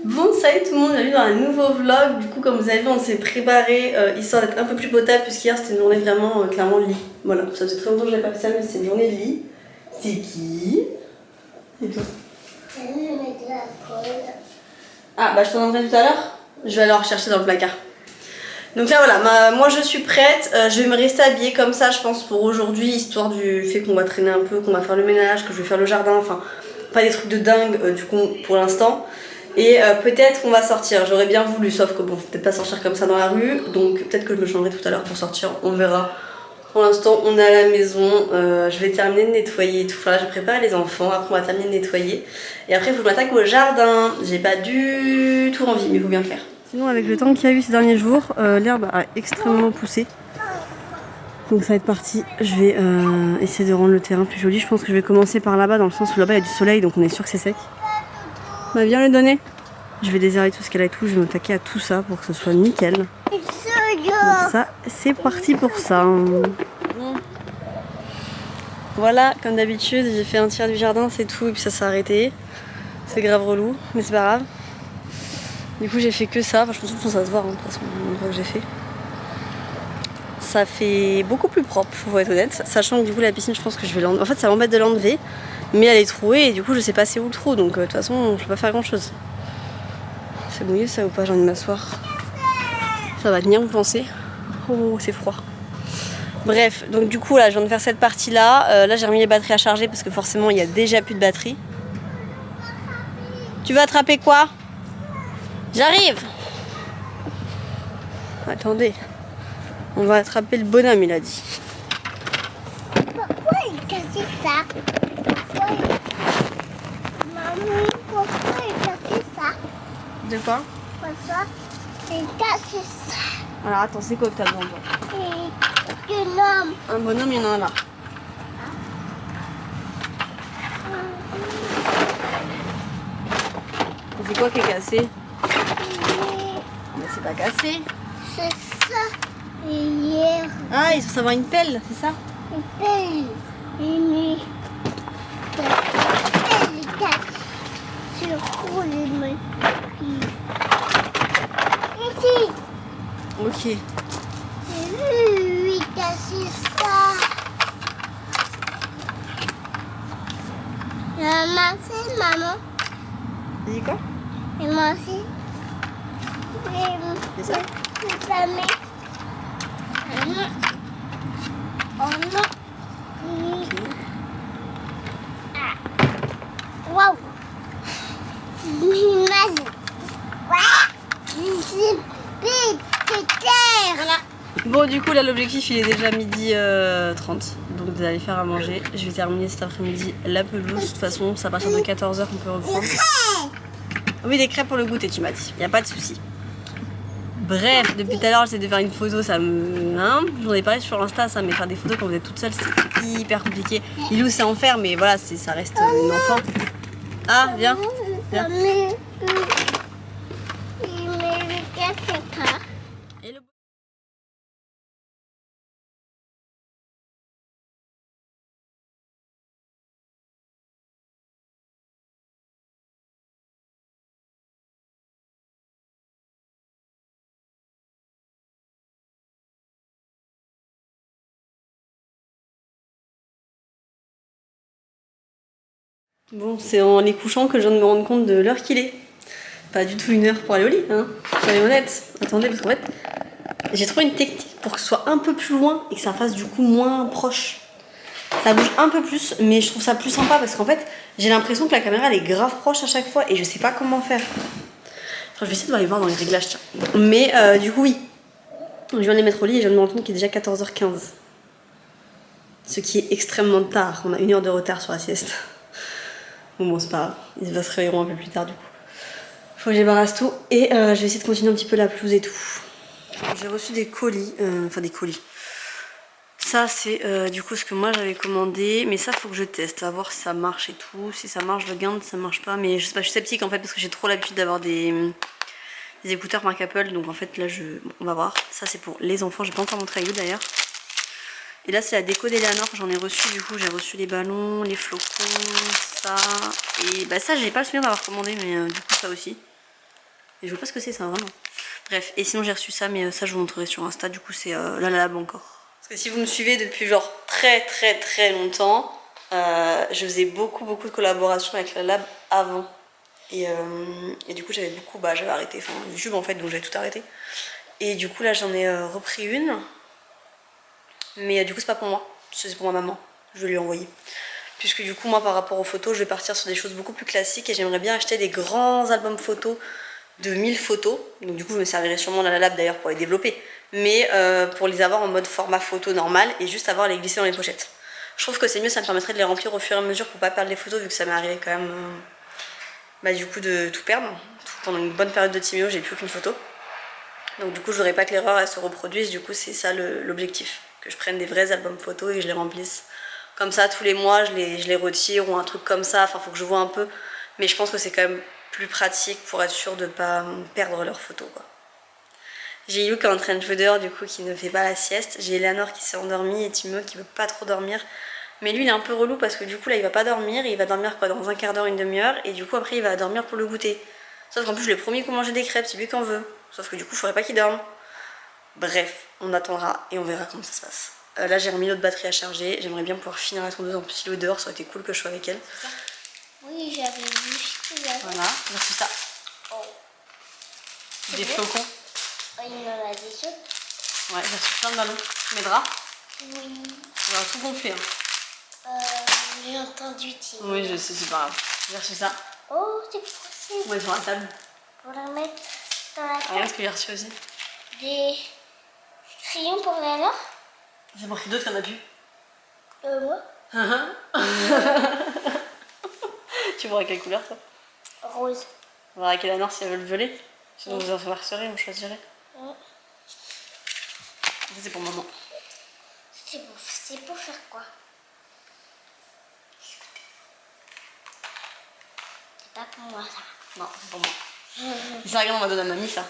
Bon, salut tout le monde, bienvenue dans un nouveau vlog. Du coup, comme vous avez vu, on s'est préparé histoire d'être un peu plus potable, puisqu'hier c'était une journée vraiment clairement de lit. Voilà, ça faisait très longtemps que j'avais pas fait ça, mais c'est une journée de lit. C'est qui? Et toi? Je vais mettre la colle. Ah, bah je t'en entendrai tout à l'heure. Je vais aller en rechercher dans le placard. Donc là voilà, moi je suis prête, je vais me rester habillée comme ça je pense pour aujourd'hui, histoire du fait qu'on va traîner un peu, qu'on va faire le ménage, que je vais faire le jardin, enfin pas des trucs de dingue du coup pour l'instant. Et peut-être qu'on va sortir, j'aurais bien voulu, sauf que bon, je peux peut-être pas sortir comme ça dans la rue, donc peut-être que je me changerai tout à l'heure pour sortir, on verra. Pour l'instant on est à la maison, je vais terminer de nettoyer et tout, enfin là je prépare les enfants, après on va terminer de nettoyer. Et après il faut que je m'attaque au jardin, j'ai pas du tout envie mais il faut bien le faire. Sinon avec le temps qu'il y a eu ces derniers jours, l'herbe a extrêmement poussé. Donc ça va être parti, je vais essayer de rendre le terrain plus joli. Je pense que je vais commencer par là-bas dans le sens où là-bas il y a du soleil donc on est sûr que c'est sec. Bah viens le donner. Je vais déserrer tout ce qu'elle a et tout, je vais m'attaquer à tout ça pour que ce soit nickel. Donc ça c'est parti pour ça. Voilà, comme d'habitude j'ai fait un tiers du jardin, c'est tout et puis ça s'est arrêté. C'est grave relou, mais c'est pas grave. Du coup j'ai fait que ça, enfin, je pense que ça se voit hein, de toute façon l'endroit que j'ai fait. Ça fait beaucoup plus propre, faut être honnête. Sachant que du coup la piscine je pense que je vais l'enlever. En fait ça m'embête de l'enlever, mais elle est trouée et du coup je sais pas c'est où le trou, donc de toute façon je peux pas faire grand chose. C'est mouillé ça ou pas? J'ai envie de m'asseoir. Ça va tenir vous pensez? Oh c'est froid. Bref, donc du coup là je viens de faire cette partie là. Là j'ai remis les batteries à charger parce que forcément il y a déjà plus de batterie. Tu veux attraper quoi? J'arrive. Attendez. On va attraper le bonhomme, il a dit. Pourquoi il cassait ça? Maman, pourquoi il cassait ça? De quoi? Pourquoi il cassait ça? Alors attends, c'est quoi que t'as besoin toi? Et un homme. Un bonhomme, il y en a un là. C'est quoi qui est cassé? Mais c'est pas cassé. C'est ça. Et hier, Ah, il faut savoir une pelle, c'est ça? il paye. Il casse sur les mains. Ici. Ok. Lui, cassé ça. Maman, c'est maman. Tu dis quoi? Et moi aussi. C'est ça? Oh non. Waouh. L'image. Voilà. Bon, du coup, là, l'objectif, il est déjà midi 30. Donc, d'aller faire à manger. Je vais terminer cet après-midi la pelouse. De toute façon, c'est à partir de 14h qu'on peut reprendre. Oui, des crêpes pour le goûter, tu m'as dit. Y a pas de souci. Bref, depuis tout à l'heure, j'essaie de faire une photo, ça me... Hein, j'en ai parlé sur Insta, ça, mais faire des photos quand vous êtes toute seule, c'est hyper compliqué. Lilou, c'est enfer, mais voilà, ça reste une enfant. Ah, viens. Viens. Et le... Bon, c'est en les couchant que je viens de me rendre compte de l'heure qu'il est. Pas du tout une heure pour aller au lit, hein. Soyons honnêtes. Attendez, parce qu'en fait, j'ai trouvé une technique pour que ce soit un peu plus loin et que ça fasse du coup moins proche. Ça bouge un peu plus, mais je trouve ça plus sympa parce qu'en fait, j'ai l'impression que la caméra elle est grave proche à chaque fois et je sais pas comment faire. Enfin, je vais essayer de aller voir dans les réglages, tiens. Mais du coup, oui. Je viens de les mettre au lit et je viens de me rendre compte qu'il est déjà 14h15. Ce qui est extrêmement tard. On a 1 heure de retard sur la sieste. Bon, c'est pas grave. Ils se réveilleront un peu plus tard du coup. Faut que je débarrasse tout et je vais essayer de continuer un petit peu la pelouse et tout. J'ai reçu des colis, enfin des colis. Ça c'est du coup ce que moi j'avais commandé, mais ça faut que je teste, à voir si ça marche et tout. Si ça marche je le garde, si ça marche pas, mais je sais pas, je suis sceptique en fait parce que j'ai trop l'habitude d'avoir des écouteurs marque Apple, donc en fait là bon, on va voir. Ça c'est pour les enfants, j'ai pas encore montré à vous d'ailleurs. Et là c'est la déco d'Eleanor, j'en ai reçu du coup, j'ai reçu les ballons, les flocons, ça, et bah ça j'ai pas le souvenir d'avoir commandé, mais du coup ça aussi. Et je vois pas ce que c'est ça, vraiment. Bref, et sinon j'ai reçu ça, mais ça je vous montrerai sur Insta, du coup c'est la Lab encore. Parce que si vous me suivez depuis genre très longtemps, je faisais beaucoup de collaborations avec la Lab avant. Et du coup j'avais j'avais arrêté, enfin YouTube en fait, donc j'avais tout arrêté. Et du coup là j'en ai repris une. Mais du coup c'est pas pour moi, c'est pour ma maman, je vais lui envoyer. Puisque du coup moi par rapport aux photos, je vais partir sur des choses beaucoup plus classiques et j'aimerais bien acheter des grands albums photos de 1000 photos. Donc du coup je me servirai sûrement dans la Lab d'ailleurs pour les développer. Mais pour les avoir en mode format photo normal et juste avoir les glisser dans les pochettes. Je trouve que c'est mieux, ça me permettrait de les remplir au fur et à mesure pour pas perdre les photos vu que ça m'est arrivé quand même du coup de tout perdre. Pendant une bonne période de Timéo j'ai plus aucune photo. Donc du coup je voudrais pas que l'erreur elle se reproduise, du coup c'est ça l'objectif. Que je prenne des vrais albums photos et que je les remplisse. Comme ça tous les mois je les retire ou un truc comme ça, enfin faut que je vois un peu. Mais je pense que c'est quand même plus pratique pour être sûr de pas perdre leurs photos quoi. J'ai You qui est en train de jouer dehors du coup qui ne fait pas la sieste. J'ai Eleanor qui s'est endormie et Timo qui veut pas trop dormir. Mais lui il est un peu relou parce que du coup là il va pas dormir, il va dormir quoi dans un quart d'heure, une demi-heure et du coup après il va dormir pour le goûter. Sauf qu'en plus je lui ai promis qu'on mangeait des crêpes, c'est lui qui en veut. Sauf que du coup il faudrait pas qu'il dorme. Bref, on attendra et on verra comment ça se passe. Là j'ai remis notre batterie à charger, j'aimerais bien pouvoir finir la tondeuse en plus il est dehors, ça aurait été cool que je sois avec elle. Oui, j'avais vu ce qu'il y avait. Voilà, merci ça. Oh. Des flocons. Oh, il en a des autres. Ouais, j'ai reçu plein de ballons. Tu m'aideras? Oui. On va tout gonfler. Hein. J'ai entendu dire. Oui, je sais, c'est pas grave. J'ai reçu ça. Oh, c'est possible. Ouais, sur la table. Pour la mettre dans la Regarde ce que j'ai reçu aussi. Des crayons pour Léonore. J'ai marqué d'autres, qu'il n'y en a plus. Moi. Tu vois quelle couleur toi? Rose. On va voir avec Eleanor si elle veut le voler. Sinon vous en verserez, on choisirait. Ça c'est pour maman. C'est pour faire quoi? C'est pas pour moi ça. Non, c'est pour moi. Ça regarde, on va donner à mamie ça.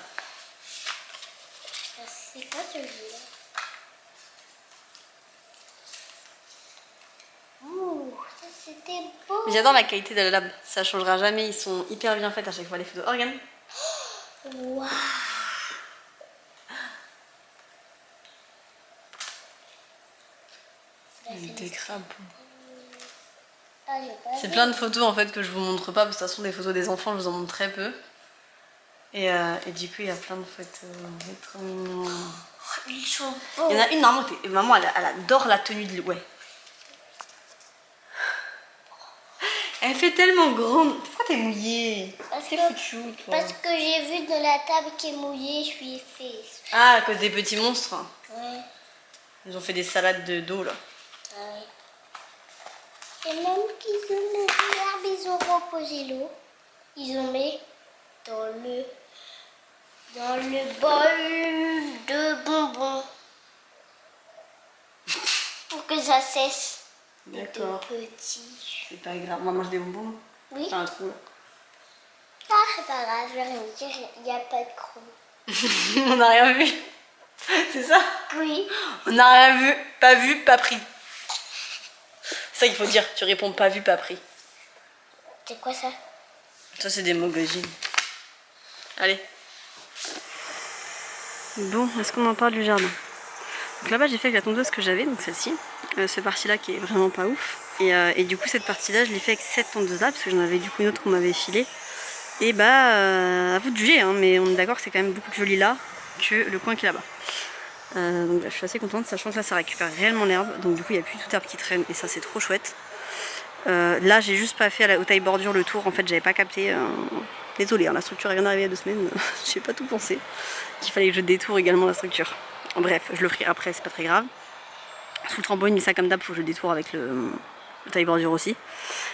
C'est quoi celui-là? Ouh, ça c'était beau. Mais j'adore la qualité de la Lab, ça changera jamais, ils sont hyper bien faits à chaque fois les photos. Oh, regarde. Waouh. Des crabes. Ah, c'est plein de photos en fait que je vous montre pas, parce que de toute façon des photos des enfants je vous en montre très peu. Et du coup il y a plein de photos, c'est trop mignon. Ils sont beaux. Il y en a une normalement, maman elle adore la tenue de ouais. Elle fait tellement grande. Pourquoi t'es mouillée? T'es foutu toi. Parce que j'ai vu de la table qui est mouillée, je lui ai fait. Ah, à cause des petits monstres. Ouais. Ils ont fait des salades d'eau là. Ah oui. Et même qu'ils ont mis l'herbe, ils ont reposé l'eau. Ils ont mis dans le bol de bonbons. Pour que ça cesse. D'accord. Petit. C'est pas grave, on va manger des bonbons. Oui. T'as un trou là. Ah, c'est pas grave, je vais rien dire, il n'y a pas de croc. On n'a rien vu. C'est ça? Oui. On n'a rien vu, pas pris. C'est ça qu'il faut dire, tu réponds pas vu, pas pris. C'est quoi ça? Ça c'est des magazines. Allez. Bon, est-ce qu'on en parle du jardin? Donc là-bas j'ai fait avec la tondeuse que j'avais, donc celle-ci. Cette partie-là qui est vraiment pas ouf. Et du coup cette partie-là je l'ai fait avec cette tondeuse-là, parce que j'en avais du coup une autre qu'on m'avait filée. Et à vous de juger, hein, mais on est d'accord que c'est quand même beaucoup plus joli là que le coin qui est là-bas. Donc je suis assez contente, sachant que là ça récupère réellement l'herbe, donc du coup il n'y a plus toute herbe qui traîne et ça c'est trop chouette. Là j'ai juste pas fait aux tailles bordure le tour, en fait j'avais pas capté. Désolée, hein, la structure est rien arrivée il y a 2 semaines, j'ai pas tout pensé. Qu'il fallait que je détourne également la structure. Bref, je le ferai après, c'est pas très grave. Sous le trampoline, mais ça comme d'hab, faut que je détourne avec le taille bordure aussi.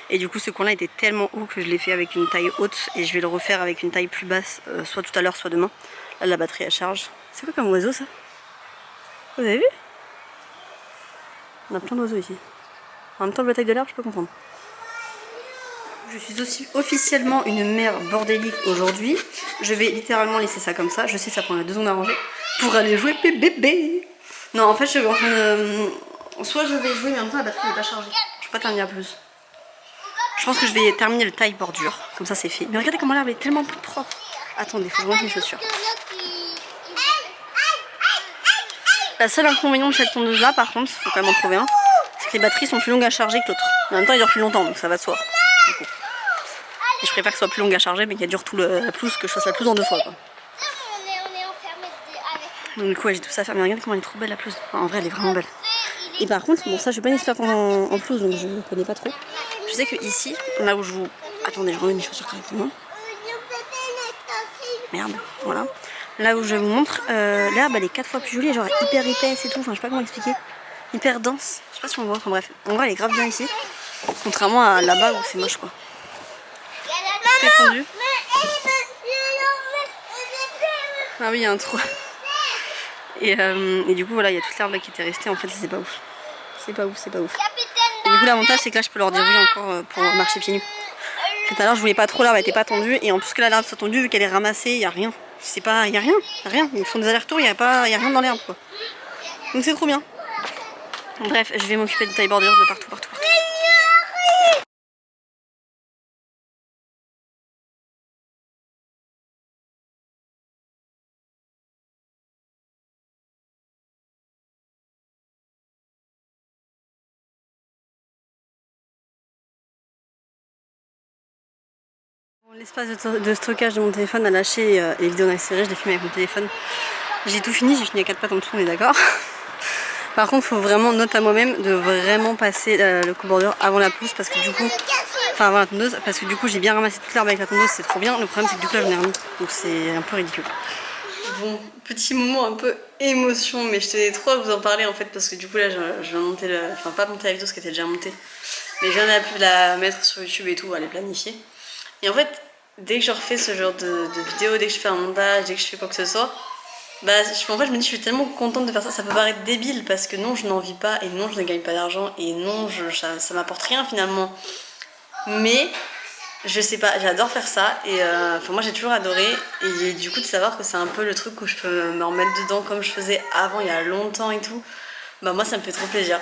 Et du coup ce coin là était tellement haut que je l'ai fait avec une taille haute et je vais le refaire avec une taille plus basse, soit tout à l'heure soit demain. Là la batterie à charge. C'est quoi comme oiseau ça? Vous avez vu? On a plein d'oiseaux ici. En même temps, la taille de l'arbre, je peux comprendre. Je suis aussi officiellement une mère bordélique aujourd'hui. Je vais littéralement laisser ça comme ça. Je sais, ça prendra 2 secondes à ranger. Pour aller jouer bébé. Non, en fait, je suis en train de... Soit je vais jouer, mais en même temps, la batterie n'est pas chargée. Je peux pas terminer à plus. Je pense que je vais terminer le taille bordure. Comme ça, c'est fait. Mais regardez comment l'herbe est tellement plus propre. Attendez, faut que je rentre mes chaussures. La seule inconvénient de cette tondeuse là, par contre, faut quand même en trouver un, c'est que les batteries sont plus longues à charger que l'autre. En même temps, ils durent plus longtemps, donc ça va de soi. Et je préfère que ce soit plus longue à charger, mais qu'elle dure tout la pelouse, que je fasse la pelouse en 2 fois, quoi. Donc du coup, ouais, j'ai tout ça à faire. Mais regarde comment elle est trop belle la pelouse. Enfin, en vrai, elle est vraiment belle. Et par contre, bon, ça, je suis pas une experte en pelouse, donc je ne connais pas trop. Je sais que ici, là où je vous... Attendez, je remets mes chaussures correctement. Merde, voilà. Là où je vous montre, l'herbe elle est 4 fois plus jolie, genre hyper épaisse et tout, enfin je sais pas comment expliquer. Hyper dense, je sais pas si on voit, enfin bref. En vrai elle est grave bien ici, contrairement à là-bas où c'est moche quoi. Tout est tendu. Ah oui, il y a un trou. Et du coup voilà, il y a toute l'herbe là qui était restée, en fait c'est pas ouf. C'est pas ouf, c'est pas ouf. Et du coup l'avantage c'est que là je peux leur dire oui encore pour marcher pieds nus. Tout à l'heure je voulais pas trop, l'herbe elle était pas tendue, et en plus que là l'herbe soit tendue, vu qu'elle est ramassée, il y a rien. C'est pas, y a rien. Ils font des allers-retours, y a rien dans l'herbe quoi. Donc c'est trop bien. Bref, je vais m'occuper de taille bordure de partout. L'espace de stockage de mon téléphone a lâché les vidéos d'accéléré, je les filmé avec mon téléphone. J'ai tout fini, j'ai fini à 4 pattes en dessous, on est d'accord. Par contre, il faut vraiment noter à moi-même de vraiment passer le coup bordure avant la pelouse parce que du coup, enfin avant la tondeuse, parce que du coup j'ai bien ramassé toute l'herbe avec la tondeuse, c'est trop bien. Le problème c'est que du coup là j'en ai remis, donc c'est un peu ridicule. Bon, petit moment un peu émotion, mais je tenais trop à vous en parler en fait parce que du coup là je viens de monter enfin pas monter la vidéo parce qu'elle était déjà montée, mais je viens de la mettre sur YouTube et tout, à les planifier. Et en fait, dès que je refais ce genre de vidéo, dès que je fais un montage, dès que je fais quoi que ce soit, bah en fait je me dis je suis tellement contente de faire ça. Ça peut paraître débile parce que non je n'en vis pas et non je ne gagne pas d'argent et non ça m'apporte rien finalement. Mais je sais pas, j'adore faire ça et enfin moi j'ai toujours adoré et du coup de savoir que c'est un peu le truc où je peux me remettre dedans comme je faisais avant il y a longtemps et tout, bah moi ça me fait trop plaisir.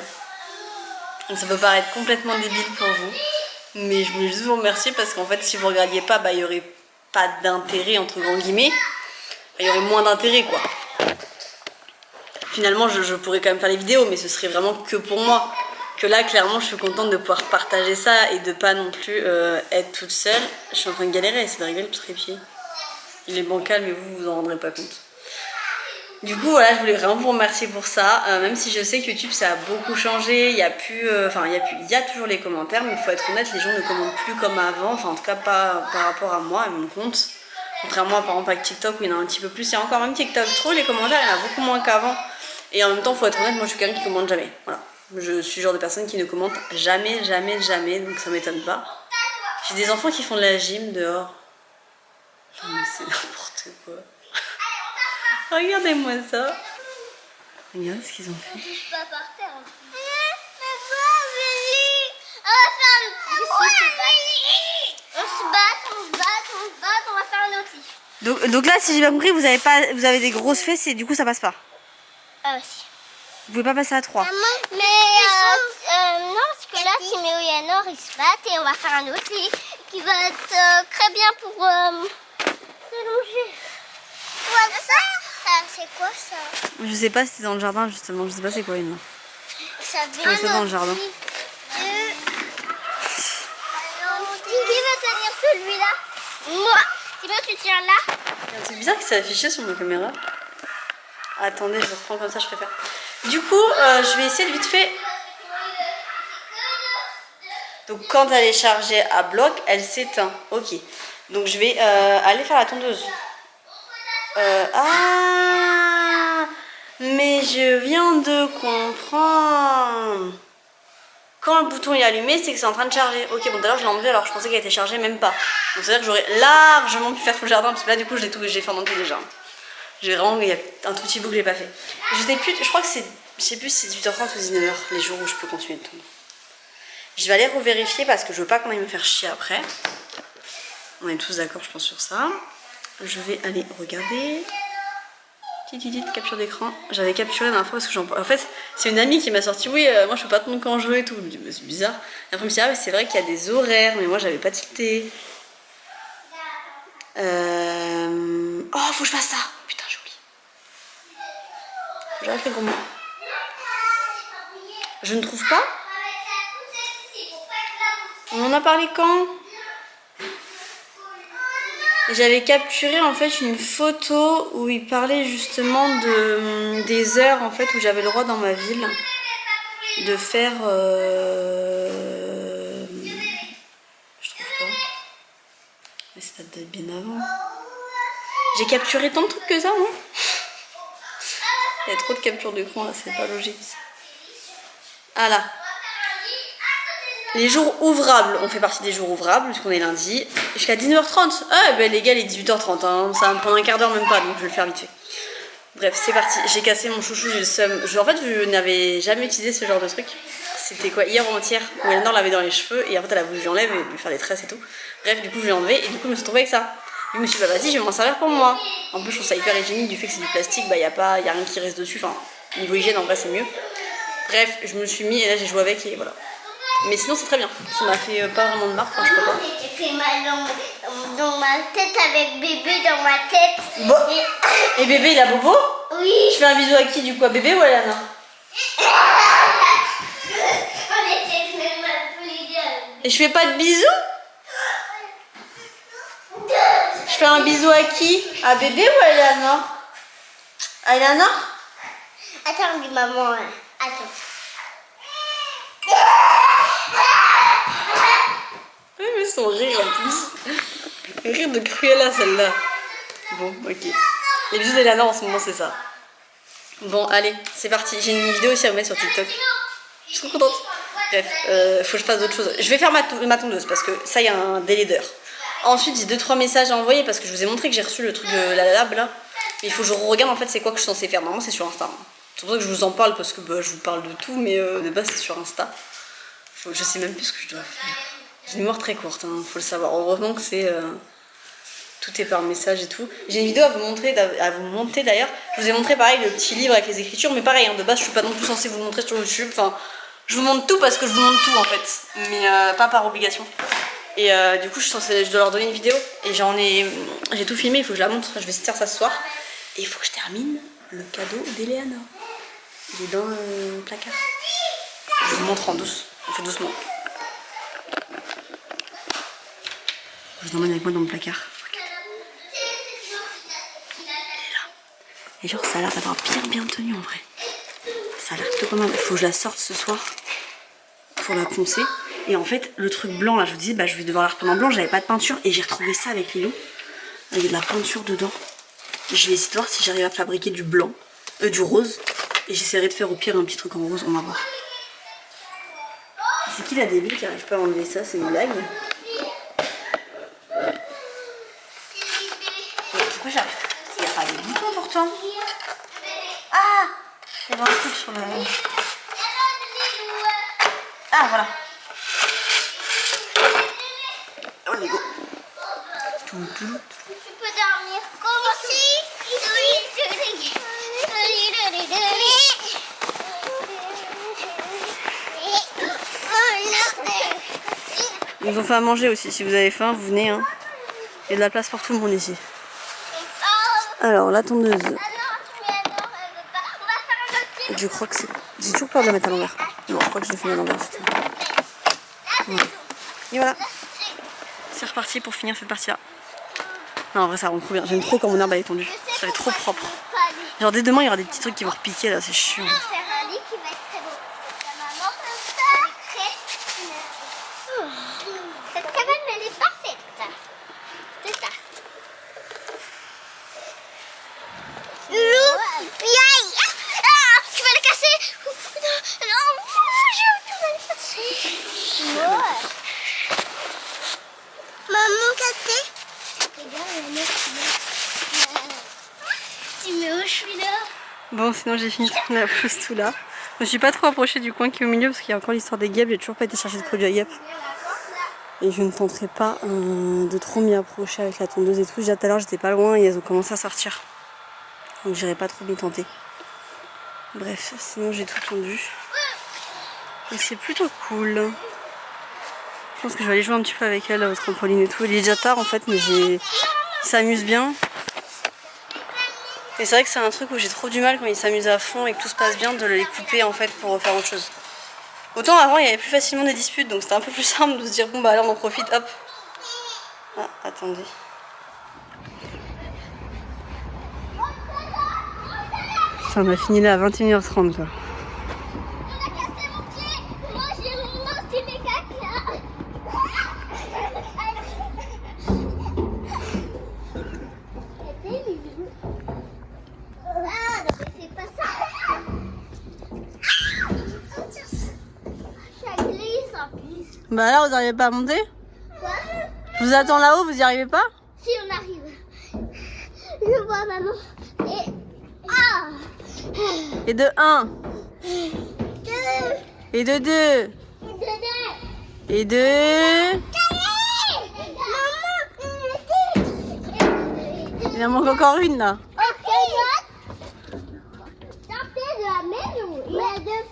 Donc ça peut paraître complètement débile pour vous, mais je voulais juste vous remercier parce qu'en fait si vous regardiez pas, bah il y aurait pas d'intérêt entre grands guillemets, il y aurait moins d'intérêt quoi. Finalement je pourrais quand même faire les vidéos mais ce serait vraiment que pour moi. Que là clairement je suis contente de pouvoir partager ça et de pas non plus être toute seule. Je suis en train de galérer, c'est d'arriver le trépied. Il est bancal mais vous vous en rendrez pas compte. Du coup voilà, je voulais vraiment vous remercier pour ça, même si je sais que YouTube ça a beaucoup changé, il y a plus, il y a toujours les commentaires, mais il faut être honnête, les gens ne commentent plus comme avant, enfin en tout cas pas par rapport à moi, à mon compte. Contrairement par exemple avec TikTok où il y en a un petit peu plus, et encore même TikTok trop, les commentaires il y en a beaucoup moins qu'avant. Et en même temps, faut être honnête, moi je suis quelqu'un qui commente jamais, voilà. Je suis le genre de personne qui ne commente jamais, donc ça m'étonne pas. J'ai des enfants qui font de la gym dehors. Non mais c'est n'importe quoi. Regardez-moi ça. Regardez ce qu'ils ont fait. Je touche pas par terre. On va faire un outil. Donc là, si j'ai bien compris, vous avez des grosses fesses et du coup ça passe pas. Ah si. Vous pouvez pas passer à 3. Mais non, parce que là, Timéo et Anor, ils se battent et on va faire un outil qui va être très bien pour s'allonger. Quoi ça? C'est quoi ça? Je sais pas si c'est dans le jardin justement, je sais pas c'est quoi une. Ça vient c'est dans le jardin. Qui va tenir celui-là? Moi. Timéo, tu tiens là? C'est bizarre que ça affiché sur ma caméra. Attendez, je reprends comme ça, je préfère. Du coup, je vais essayer de vite fait. Donc quand elle est chargée à bloc, elle s'éteint. Ok. Donc je vais aller faire la tondeuse. Ah, mais je viens de comprendre. Quand le bouton est allumé, c'est que c'est en train de charger. Ok, bon d'ailleurs je l'ai enlevé alors je pensais qu'elle était chargée, même pas. Donc c'est-à-dire que j'aurais largement pu faire tout le jardin parce que là du coup j'ai fait en tout déjà. J'ai vraiment, il y a un tout petit bout que j'ai pas fait. Je crois que c'est, je sais plus si c'est 18h30 ou 19h les jours où je peux continuer de tourner. Je vais aller revérifier parce que je veux pas qu'on aille me faire chier après. On est tous d'accord je pense sur ça. Je vais aller regarder. Petite capture d'écran. J'avais capturé la dernière fois parce que en fait c'est une amie qui m'a sorti oui moi je peux pas tourner quand je veux et tout. Je me dis mais c'est bizarre. Et après je me suis dit ah mais c'est vrai qu'il y a des horaires mais moi j'avais pas tilté. faut que je fasse ça. Putain, j'ai oublié. J'arrête les gros mots. Je ne trouve pas. On en a parlé quand? J'avais capturé en fait une photo où il parlait justement des heures en fait où j'avais le droit dans ma ville de faire. Je trouve pas. Mais ça date bien avant. J'ai capturé tant de trucs que ça, non? Il y a trop de captures d'écran là, c'est pas logique. Ah là. Les jours ouvrables, on fait partie des jours ouvrables, puisqu'on est lundi, jusqu'à 19h30. Ah, ben les gars, il est 18h30, hein. Ça va me prendre un quart d'heure, même pas, donc je vais le faire vite fait. Bref, c'est parti. J'ai cassé mon chouchou, j'ai le seum. En fait, je n'avais jamais utilisé ce genre de truc. C'était quoi, hier ou avant-hier, où Eleanor l'avait dans les cheveux, et en fait, elle a voulu que j'enlève et lui faire des tresses et tout. Bref, du coup, je l'ai enlevé, et du coup, je me suis retrouvée avec ça. Je me suis dit, bah vas-y, je vais m'en servir pour moi. En plus, je trouve ça hyper hygiénique, du fait que c'est du plastique, bah y a rien qui reste dessus. Enfin, niveau hygiène, en vrai, c'est mieux. Bref, je me suis mis, et là, j'ai joué avec, et voilà. Mais sinon c'est très bien, ça m'a fait pas vraiment de marque quand je peux pas. J'ai fait mal dans ma tête avec bébé dans ma tête. Bon. Et bébé il a bobo? Oui. Je fais un bisou à qui du coup, à bébé ou à Lana? On était même un peu les deux. Et je fais pas de bisous? Je fais un bisou à qui? À bébé ou à Lana? À Lana? Attends, dis maman, attends. Oui, mais son rire en plus. Le rire de Cruella celle-là. Bon, ok. Les bisous d'Elana en ce moment, c'est ça. Bon, allez, c'est parti. J'ai une vidéo aussi à vous mettre sur TikTok. Je suis trop contente. Bref, faut que je fasse d'autres choses. Je vais faire ma tondeuse parce que ça, il y a un délai d'heure. Ensuite, j'ai 2-3 messages à envoyer parce que je vous ai montré que j'ai reçu le truc de la lab là. Mais il faut que je regarde en fait c'est quoi que je suis censée faire. Normalement, c'est sur Insta. C'est pour ça que je vous en parle parce que bah, je vous parle de tout, mais de base, c'est sur Insta. Je sais même plus ce que je dois faire. J'ai une mémoire très courte, hein, faut le savoir. Heureusement que c'est tout est par message et tout. J'ai une vidéo à vous montrer d'ailleurs. Je vous ai montré pareil le petit livre avec les écritures, mais pareil, hein, de base je suis pas non plus censée vous le montrer sur YouTube. Enfin, je vous montre tout parce que je vous montre tout en fait, mais pas par obligation. Et du coup je dois leur donner une vidéo et j'ai tout filmé, il faut que je la montre. Je vais essayer de faire ça ce soir. Et il faut que je termine le cadeau d'Eleanor. Il est dans le placard. Je vous montre en douce. On fait doucement. Je vous emmène avec moi dans le placard. Elle est là. Et genre ça a l'air d'avoir bien tenu en vrai. Ça a l'air plutôt pas mal. Il faut que je la sorte ce soir pour la poncer. Et en fait le truc blanc là, je vous disais bah je vais devoir la reprendre en blanc. J'avais pas de peinture et j'ai retrouvé ça avec Lilo. Il y a de la peinture dedans. Je vais essayer de voir si j'arrive à fabriquer du blanc, du rose. Et j'essaierai de faire au pire un petit truc en rose, on va voir. C'est qui la débile qui arrive pas à enlever ça? C'est une blague. Pourquoi j'arrive? Il n'y a pas de bouton pourtant. Ah! Il y a un truc sur le... Ah voilà. Oh Lego. Tu peux dormir comme si. Ils nous ont fait à manger aussi. Si vous avez faim, vous venez. Hein. Il y a de la place pour tout le monde ici. Alors, la tondeuse. Je crois que c'est... J'ai toujours peur de la mettre à l'envers. Non, je crois que je l'ai fait à l'envers. Voilà. Et voilà. C'est reparti pour finir cette partie-là. Non, en vrai, ça rend trop bien. J'aime trop quand mon herbe elle est tendue. Ça va être trop propre. Genre, dès demain, il y aura des petits trucs qui vont repiquer là. C'est chiant. Cette cabane, elle est parfaite. C'est ça. Tu vas la casser. Non, tu vas la casser. Maman, cassé. Regarde, tu mets où je suis là. Bon, sinon j'ai fini la pose tout là. Je me suis pas trop approchée du coin qui est au milieu parce qu'il y a encore l'histoire des guêpes. J'ai toujours pas été chercher de produits à guêpes. Et je ne tenterai pas de trop m'y approcher avec la tondeuse et tout. Déjà tout à l'heure j'étais pas loin et elles ont commencé à sortir. Donc j'irai pas trop m'y tenter. Bref, sinon j'ai tout tondu. Et c'est plutôt cool. Je pense que je vais aller jouer un petit peu avec elle au trampoline et tout. Il est déjà tard en fait, mais il s'amuse bien. Et c'est vrai que c'est un truc où j'ai trop du mal quand ils s'amusent à fond et que tout se passe bien de les couper en fait pour faire autre chose. Autant avant il y avait plus facilement des disputes donc c'était un peu plus simple de se dire bon bah là on en profite, hop. Ah attendez. Ça on a fini là à 21h30 quoi. On a cassé mon pied. Moi j'ai lancé mes caca. Ah non mais c'est pas ça. Ça glisse en plus. Bah là vous arrivez pas à monter? Quoi? Je vous attends là-haut, vous y arrivez pas? Si on arrive. Je vois maman. Et... Ah. Et de 1. Deux. Et de 2. Et de... Il en manque encore une là. Sortez de la maison. Il y a deux